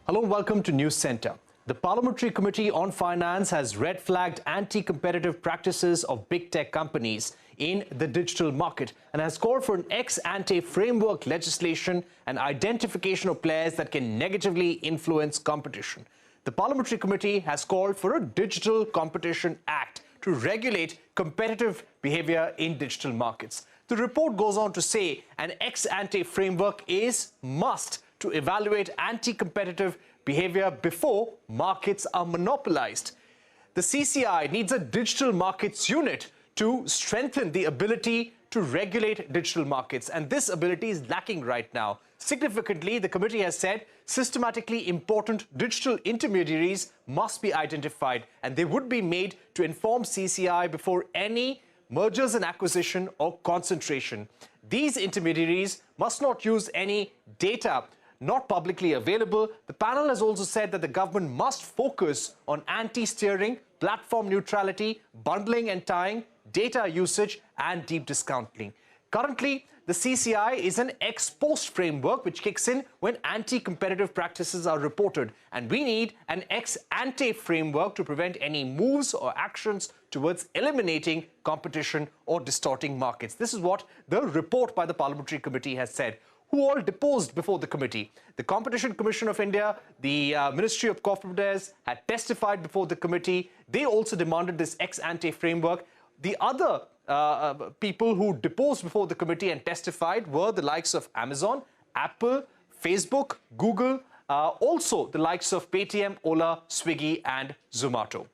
Hello and welcome to News Centre. The Parliamentary Committee on Finance has red-flagged anti-competitive practices of big tech companies in the digital market and has called for an ex-ante framework legislation and identification of players that can negatively influence competition. The Parliamentary Committee has called for a Digital Competition Act to regulate competitive behaviour in digital markets. The report goes on to say an ex-ante framework is must to evaluate anti-competitive behavior before markets are monopolized. The CCI needs a digital markets unit to strengthen the ability to regulate digital markets, and this ability is lacking right now. Significantly, the committee has said systematically important digital intermediaries must be identified, and they would be made to inform CCI before any mergers and acquisition or concentration. These intermediaries must not use any data not publicly available. The panel has also said that the government must focus on anti-steering, platform neutrality, bundling and tying, data usage and deep discounting. Currently, the CCI is an ex-post framework which kicks in when anti-competitive practices are reported, and we need an ex-ante framework to prevent any moves or actions towards eliminating competition or distorting markets. This is what the report by the Parliamentary Committee has said. Who all deposed before the committee? The Competition Commission of India, the Ministry of Corporate Affairs had testified before the committee. They also demanded this ex-ante framework. The other people who deposed before the committee and testified were the likes of Amazon, Apple, Facebook, Google, also the likes of Paytm, Ola, Swiggy and Zomato.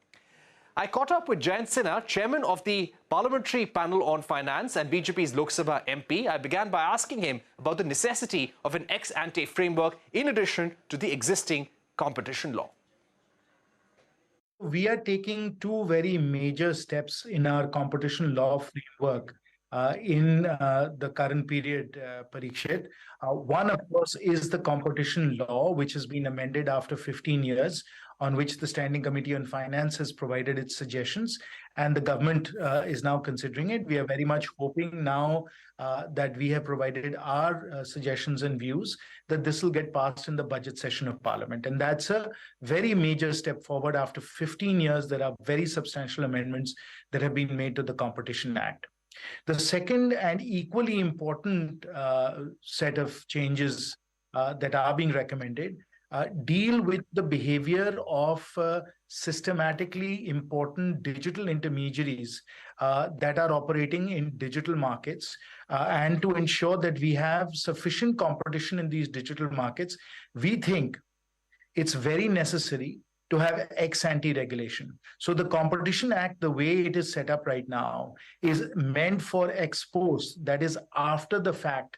I caught up with Jayant Sinha, chairman of the Parliamentary Panel on Finance and BJP's Lok Sabha MP. I began by asking him about the necessity of an ex-ante framework in addition to the existing competition law. We are taking two very major steps in our competition law framework in the current period, Parikshit. One, of course, is the competition law, which has been amended after 15 years, on which the Standing Committee on Finance has provided its suggestions, and the government is now considering it. We are very much hoping now that we have provided our suggestions and views, that this will get passed in the budget session of Parliament. And that's a very major step forward. After 15 years, there are very substantial amendments that have been made to the Competition Act. The second and equally important set of changes that are being recommended deal with the behavior of systematically important digital intermediaries that are operating in digital markets, and to ensure that we have sufficient competition in these digital markets. We think it's very necessary to have ex-ante regulation. So the Competition Act, the way it is set up right now, is meant for ex post, that is after the fact,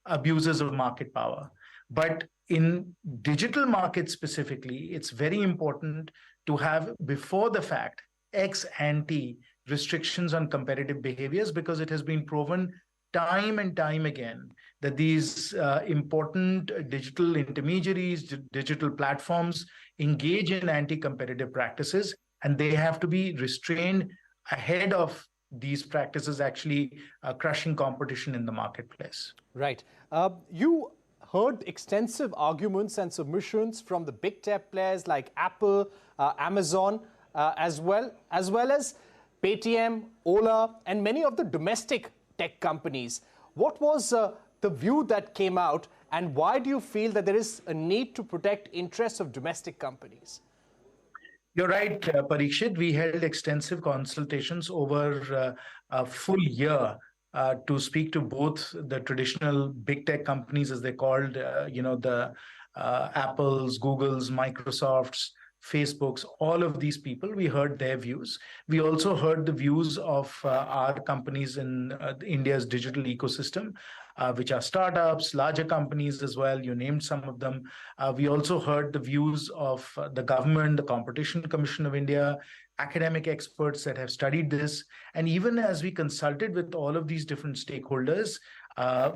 abuses of market power. But in digital markets specifically, it's very important to have before the fact ex-ante restrictions on competitive behaviors, because it has been proven time and time again that these important digital intermediaries, digital platforms engage in anti-competitive practices, and they have to be restrained ahead of these practices actually crushing competition in the marketplace. Right. You heard extensive arguments and submissions from the big tech players like Apple, Amazon, as well as Paytm, Ola, and many of the domestic tech companies. What was the view that came out, and why do you feel that there is a need to protect interests of domestic companies? You're right, Parikshit. We held extensive consultations over a full year to speak to both the traditional big tech companies, as they're called, the Apples, Googles, Microsofts, Facebooks, all of these people. We heard their views. We also heard the views of our companies in India's digital ecosystem, which are startups, larger companies as well. You named some of them. We also heard the views of the government, the Competition Commission of India, academic experts that have studied this. And even as we consulted with all of these different stakeholders,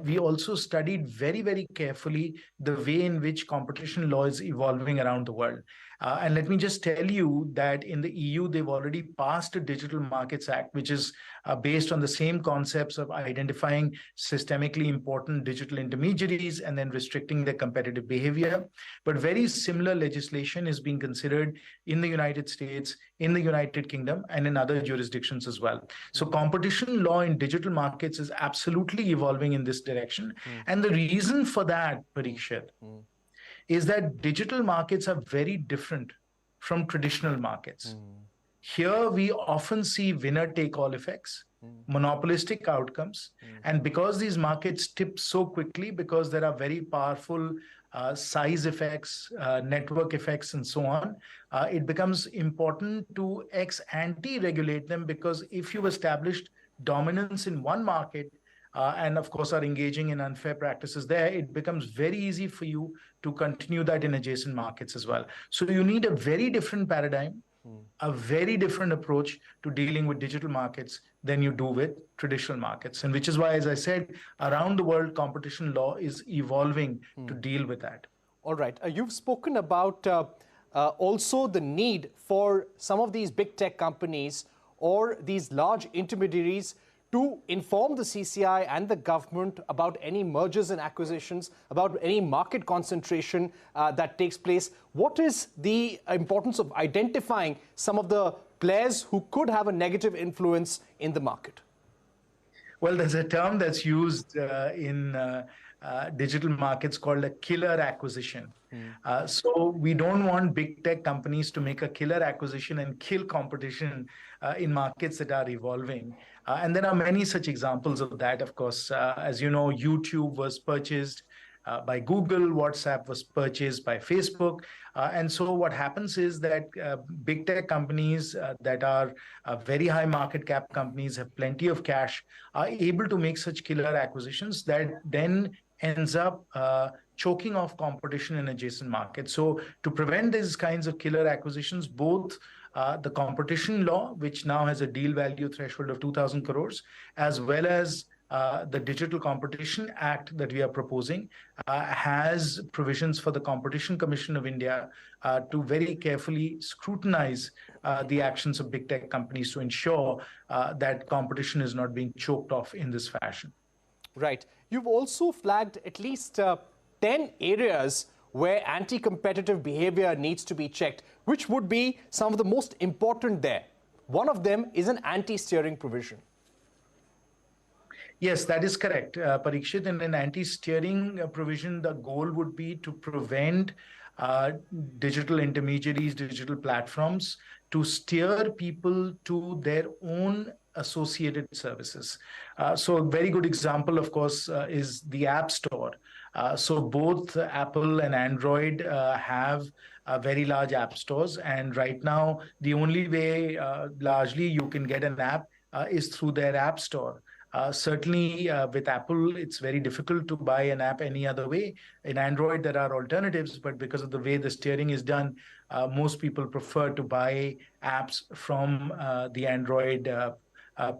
we also studied very, very carefully the way in which competition law is evolving around the world. And let me just tell you that in the EU, they've already passed a Digital Markets Act, which is based on the same concepts of identifying systemically important digital intermediaries and then restricting their competitive behavior. But very similar legislation is being considered in the United States, in the United Kingdom, and in other jurisdictions as well. So competition law in digital markets is absolutely evolving in this direction. And the reason for that, Parikshit, is that digital markets are very different from traditional markets. Here, we often see winner-take-all effects, monopolistic outcomes, and because these markets tip so quickly, because there are very powerful size effects, network effects, and so on, it becomes important to ex-ante regulate them, because if you've established dominance in one market, and of course are engaging in unfair practices there, it becomes very easy for you to continue that in adjacent markets as well. So you need a very different paradigm, a very different approach to dealing with digital markets than you do with traditional markets. And which is why, as I said, around the world, competition law is evolving to deal with that. All right. You've spoken about also the need for some of these big tech companies or these large intermediaries to inform the CCI and the government about any mergers and acquisitions, about any market concentration that takes place. What is the importance of identifying some of the players who could have a negative influence in the market? Well, there's a term that's used in digital markets called a killer acquisition. So we don't want big tech companies to make a killer acquisition and kill competition in markets that are evolving. And there are many such examples of that, of course. As you know, YouTube was purchased by Google, WhatsApp was purchased by Facebook. And so what happens is that big tech companies that are very high market cap companies, have plenty of cash, are able to make such killer acquisitions that then ends up choking off competition in adjacent markets. So to prevent these kinds of killer acquisitions, both the competition law, which now has a deal value threshold of 2,000 crores, as well as the Digital Competition Act that we are proposing, has provisions for the Competition Commission of India to very carefully scrutinize the actions of big tech companies to ensure that competition is not being choked off in this fashion. Right. You've also flagged at least 10 areas where anti-competitive behavior needs to be checked. Which would be some of the most important there? One of them is an anti-steering provision. Yes, that is correct, Parikshit. In an anti-steering provision, the goal would be to prevent digital intermediaries, digital platforms, to steer people to their own associated services. So a very good example, of course, is the App Store. So both Apple and Android have very large app stores. And right now, the only way largely you can get an app is through their App Store. Certainly with Apple, it's very difficult to buy an app any other way. In Android, there are alternatives, but because of the way the steering is done, most people prefer to buy apps from the Android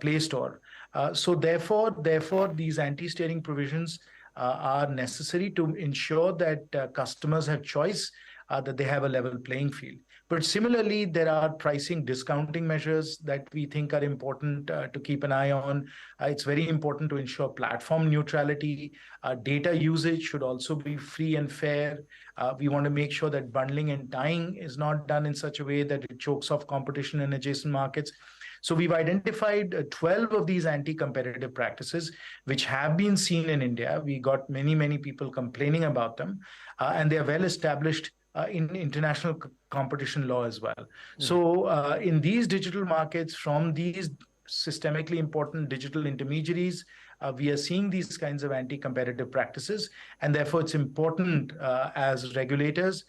Play Store. So therefore, these anti-steering provisions are necessary to ensure that customers have choice, that they have a level playing field. But similarly, there are pricing discounting measures that we think are important to keep an eye on. It's very important to ensure platform neutrality. Data usage should also be free and fair. We want to make sure that bundling and tying is not done in such a way that it chokes off competition in adjacent markets. So we've identified 12 of these anti-competitive practices, which have been seen in India. We got many people complaining about them, and they are well established in international competition law as well. So in these digital markets, from these systemically important digital intermediaries, we are seeing these kinds of anti-competitive practices, and therefore it's important as regulators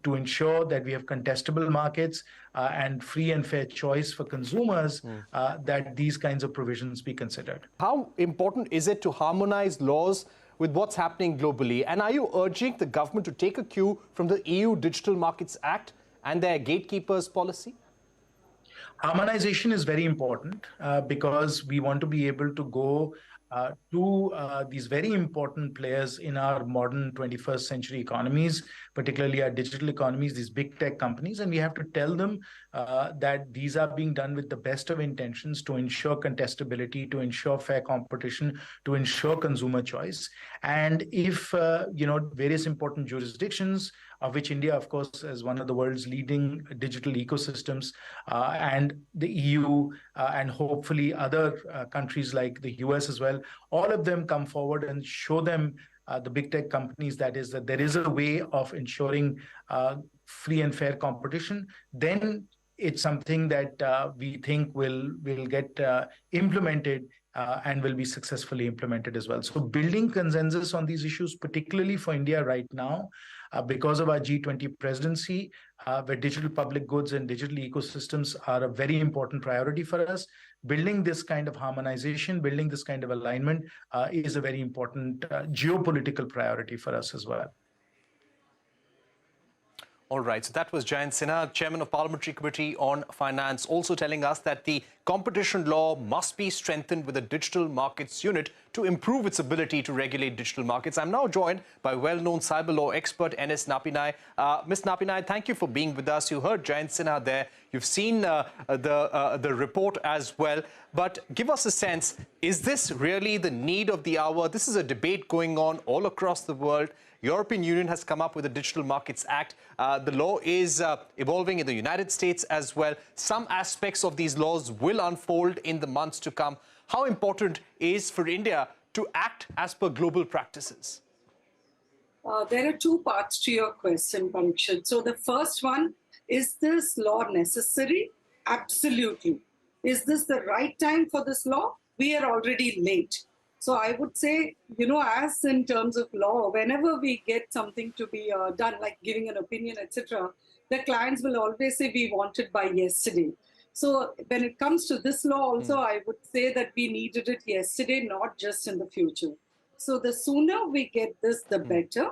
to ensure that we have contestable markets and free and fair choice for consumers, that these kinds of provisions be considered. How important is it to harmonize laws with what's happening globally? And are you urging the government to take a cue from the EU Digital Markets Act and their gatekeepers policy? Harmonization is very important because we want to be able to go to these very important players in our modern 21st century economies, particularly our digital economies, these big tech companies. And we have to tell them that these are being done with the best of intentions to ensure contestability, to ensure fair competition, to ensure consumer choice. And if, various important jurisdictions, of which India, of course, is one of the world's leading digital ecosystems, and the EU, and hopefully other countries like the US as well, all of them come forward and show them, the big tech companies, that there is a way of ensuring free and fair competition, then it's something that we think will get implemented, and will be successfully implemented as well. So building consensus on these issues, particularly for India right now, because of our G20 presidency, where digital public goods and digital ecosystems are a very important priority for us. Building this kind of harmonization, building this kind of alignment is a very important geopolitical priority for us as well. All right, so that was Jayant Sinha, Chairman of Parliamentary Committee on Finance, also telling us that the competition law must be strengthened with a digital markets unit to improve its ability to regulate digital markets. I'm now joined by well-known cyber law expert N.S. Napinai. Ms. Napinai, thank you for being with us. You heard Jayant Sinha there. You've seen the report as well. But give us a sense, is this really the need of the hour? This is a debate going on all across the world. European Union has come up with a Digital Markets Act. The law is evolving in the United States as well. Some aspects of these laws will unfold in the months to come. How important is for India to act as per global practices? There are two parts to your question, Parikshit. So the first one, is this law necessary? Absolutely. Is this the right time for this law? We are already late. So I would say, as in terms of law, whenever we get something to be done, like giving an opinion, etc., the clients will always say, we want it by yesterday. So when it comes to this law also, I would say that we needed it yesterday, not just in the future. So the sooner we get this, the better.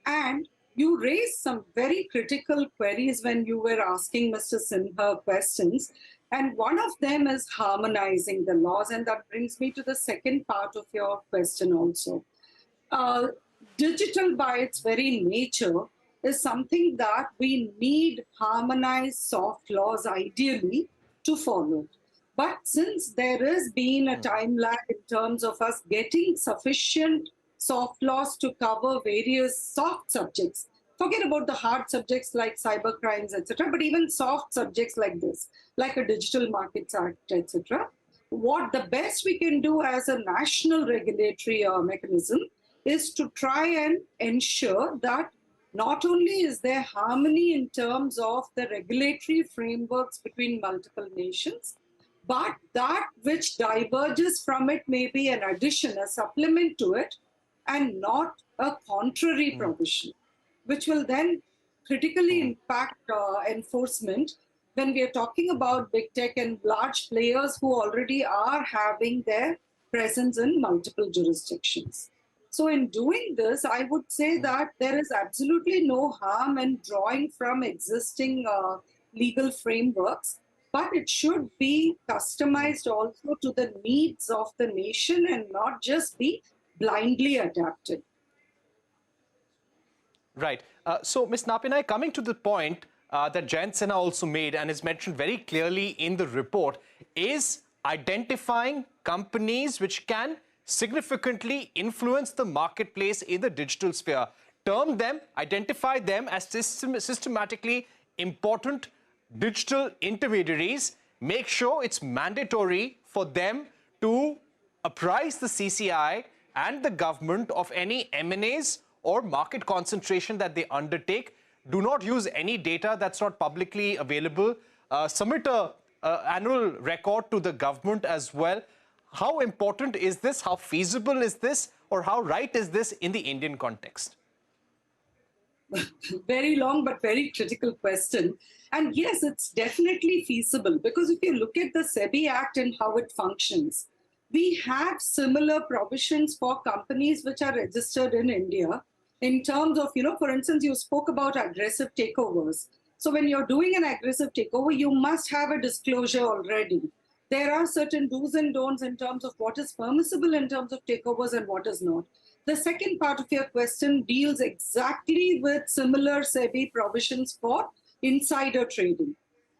And you raised some very critical queries when you were asking Mr. Sinha questions. And one of them is harmonizing the laws. And that brings me to the second part of your question also. Digital by its very nature is something that we need harmonized soft laws ideally to follow. But since there has been a time lag in terms of us getting sufficient soft laws to cover various soft subjects, forget about the hard subjects like cyber crimes, etc., but even soft subjects like this, like a Digital Markets Act, etc. What the best we can do as a national regulatory mechanism is to try and ensure that not only is there harmony in terms of the regulatory frameworks between multiple nations, but that which diverges from it may be an addition, a supplement to it, and not a contrary provision, which will then critically impact enforcement when we are talking about big tech and large players who already are having their presence in multiple jurisdictions. So in doing this, I would say that there is absolutely no harm in drawing from existing legal frameworks, but it should be customized also to the needs of the nation and not just be blindly adapted. Right. So, Ms. Napinai, coming to the point that Jayant Sinha also made and is mentioned very clearly in the report, is identifying companies which can significantly influence the marketplace in the digital sphere. Term them, identify them as systematically important digital intermediaries. Make sure it's mandatory for them to apprise the CCI and the government of any M&As or market concentration that they undertake. Do not use any data that's not publicly available. Submit an annual record to the government as well. How important is this? How feasible is this? Or how right is this in the Indian context? Very long but very critical question. And yes, it's definitely feasible, because if you look at the SEBI Act and how it functions, we have similar provisions for companies which are registered in India in terms of, for instance, you spoke about aggressive takeovers. So when you're doing an aggressive takeover, you must have a disclosure already. There are certain do's and don'ts in terms of what is permissible in terms of takeovers and what is not. The second part of your question deals exactly with similar SEBI provisions for insider trading,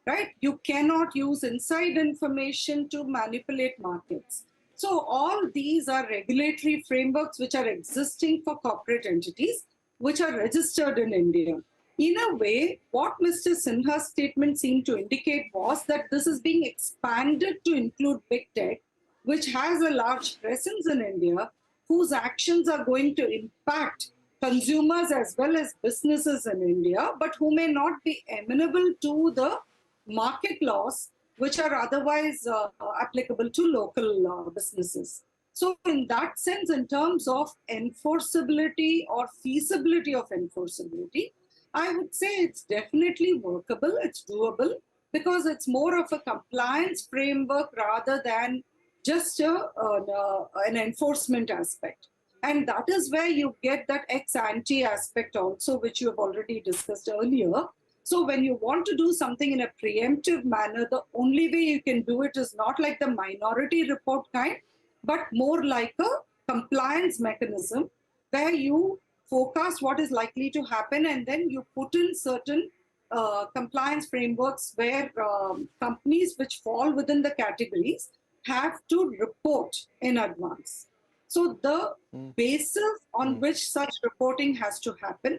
right? You cannot use inside information to manipulate markets. So all these are regulatory frameworks which are existing for corporate entities, which are registered in India. In a way, what Mr. Sinha's statement seemed to indicate was that this is being expanded to include big tech, which has a large presence in India, whose actions are going to impact consumers as well as businesses in India, but who may not be amenable to the market laws, which are otherwise applicable to local businesses. So in that sense, in terms of enforceability or feasibility of enforceability, I would say it's definitely workable, it's doable, because it's more of a compliance framework rather than just an enforcement aspect. And that is where you get that ex-ante aspect also, which you have already discussed earlier. So when you want to do something in a preemptive manner, the only way you can do it is not like the minority report kind, but more like a compliance mechanism where you forecast what is likely to happen and then you put in certain compliance frameworks where companies which fall within the categories have to report in advance. So the basis on which such reporting has to happen,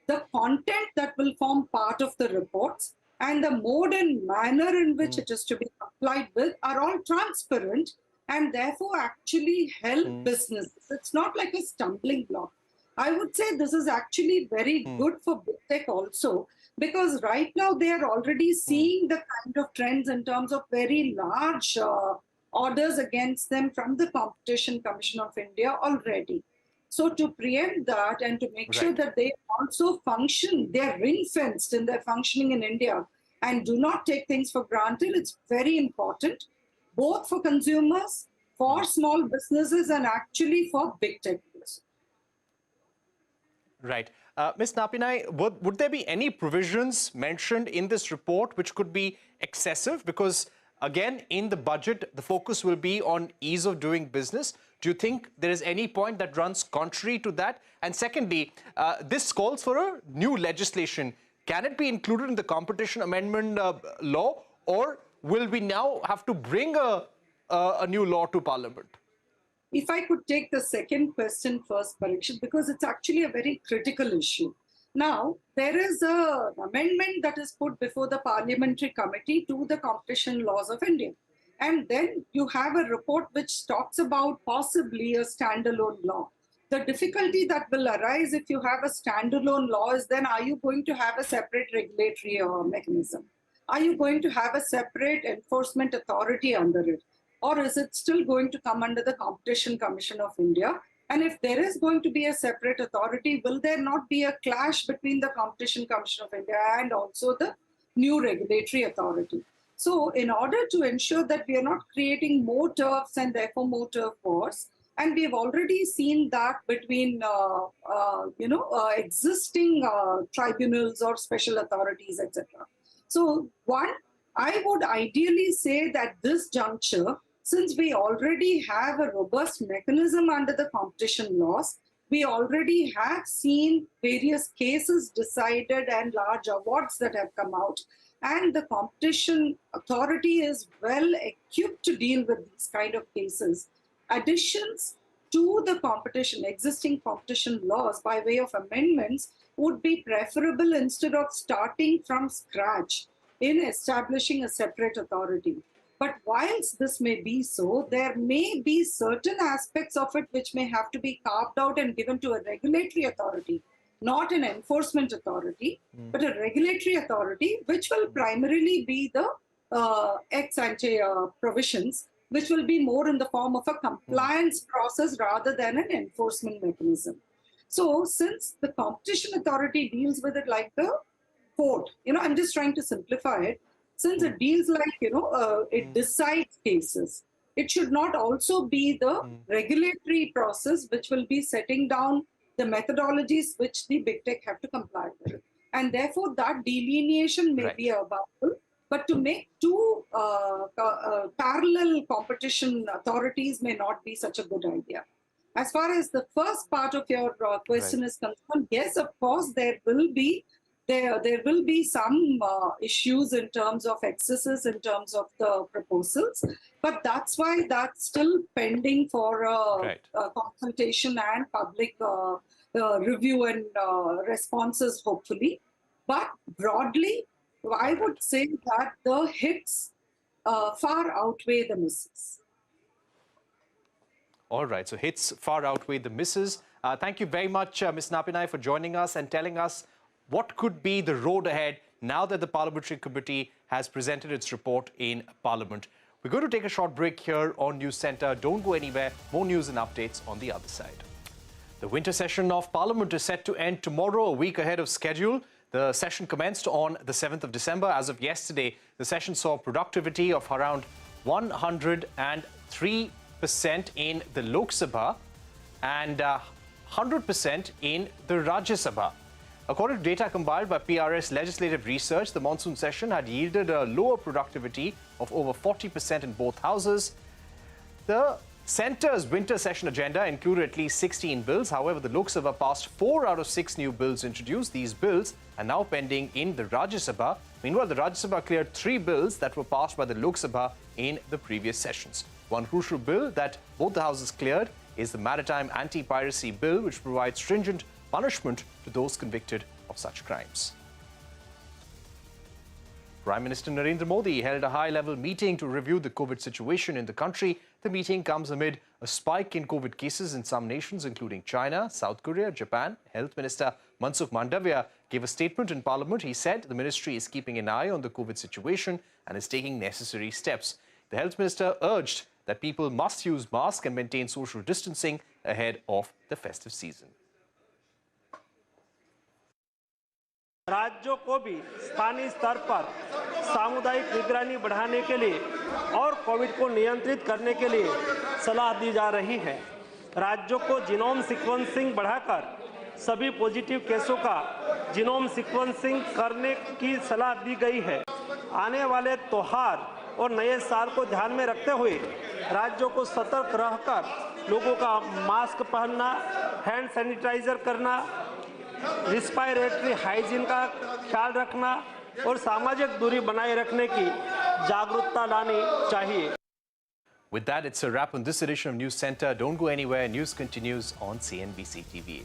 the content that will form part of the reports, and the mode and manner in which it is to be applied with are all transparent and therefore actually help business. It's not like a stumbling block. I would say this is actually very good for big tech also, because right now they are already seeing the kind of trends in terms of very large orders against them from the Competition Commission of India already. So to preempt that and to make sure that they also function, they're ring-fenced in their functioning in India and do not take things for granted, it's very important, both for consumers, for small businesses, and actually for big tech. Right. Ms. Napinai, would there be any provisions mentioned in this report which could be excessive? Because, again, in the budget, the focus will be on ease of doing business. Do you think there is any point that runs contrary to that? And secondly, this calls for a new legislation. Can it be included in the competition amendment law, or will we now have to bring a new law to Parliament? If I could take the second question first, Parikshit, because it's actually a very critical issue. Now, there is an amendment that is put before the Parliamentary Committee to the competition laws of India. And then you have a report which talks about possibly a standalone law. The difficulty that will arise if you have a standalone law is then, are you going to have a separate regulatory mechanism? Are you going to have a separate enforcement authority under it? Or is it still going to come under the Competition Commission of India? And if there is going to be a separate authority, will there not be a clash between the Competition Commission of India and also the new regulatory authority? So in order to ensure that we are not creating more turfs and therefore more turf wars, and we've already seen that between existing tribunals or special authorities, etc. So one, I would ideally say that this juncture, since we already have a robust mechanism under the competition laws, we already have seen various cases decided and large awards that have come out, and the competition authority is well equipped to deal with these kind of cases. Additions to the existing competition laws by way of amendments would be preferable instead of starting from scratch in establishing a separate authority. But whilst this may be so, there may be certain aspects of it which may have to be carved out and given to a regulatory authority, not an enforcement authority, but a regulatory authority, which will primarily be the ex-ante provisions, which will be more in the form of a compliance process rather than an enforcement mechanism. So since the competition authority deals with it like the court, I'm just trying to simplify it. Since it deals like, it decides cases, it should not also be the regulatory process which will be setting down the methodologies which the big tech have to comply with. And therefore, that delineation may be available. But to make two parallel competition authorities may not be such a good idea. As far as the first part of your question is concerned, yes, of course, there will be some issues in terms of excesses in terms of the proposals, but that's why that's still pending for consultation and public review and responses, hopefully. But broadly, I would say that the hits far outweigh the misses. All right, so hits far outweigh the misses. Thank you very much, Ms. Napinai, for joining us and telling us what could be the road ahead now that the Parliamentary Committee has presented its report in Parliament. We're going to take a short break here on News Centre. Don't go anywhere. More news and updates on the other side. The winter session of Parliament is set to end tomorrow, a week ahead of schedule. The session commenced on the 7th of December. As of yesterday, the session saw productivity of around 103% in the Lok Sabha and 100% in the Rajya Sabha. According to data compiled by PRS Legislative Research, the monsoon session had yielded a lower productivity of over 40% in both houses. The Centre's winter session agenda included at least 16 bills. However, the Lok Sabha passed 4 out of 6 new bills introduced. These bills are now pending in the Rajya Sabha. Meanwhile, the Rajya Sabha cleared 3 bills that were passed by the Lok Sabha in the previous sessions. One crucial bill that both the houses cleared is the Maritime Anti-Piracy Bill, which provides stringent punishment to those convicted of such crimes. Prime Minister Narendra Modi held a high-level meeting to review the COVID situation in the country. The meeting comes amid a spike in COVID cases in some nations, including China, South Korea, Japan. Health Minister Mansukh Mandavia gave a statement in Parliament. He said the ministry is keeping an eye on the COVID situation and is taking necessary steps. The Health Minister urged that people must use masks and maintain social distancing ahead of the festive season. राज्यों को भी स्थानीय स्तर पर सामुदायिक निगरानी बढ़ाने के लिए और कोविड को नियंत्रित करने के लिए सलाह दी जा रही है। राज्यों को जीनोम सीक्वेंसिंग बढ़ाकर सभी पॉजिटिव केसों का जीनोम सीक्वेंसिंग करने की सलाह दी गई है। आने वाले त्योहार और नए साल को ध्यान में रखते हुए राज्यों को सतर्क रहकर लोगों का मास्क पहनना, हैंड सैनिटाइजर करना, रिस्पायरेटरी हाइजीन का ख्याल रखना और सामाजिक दूरी बनाए रखने की जागरूकता लानी चाहिए। With that, it's a wrap on this edition of News Centre. Don't go anywhere. News continues on CNBC-TV18.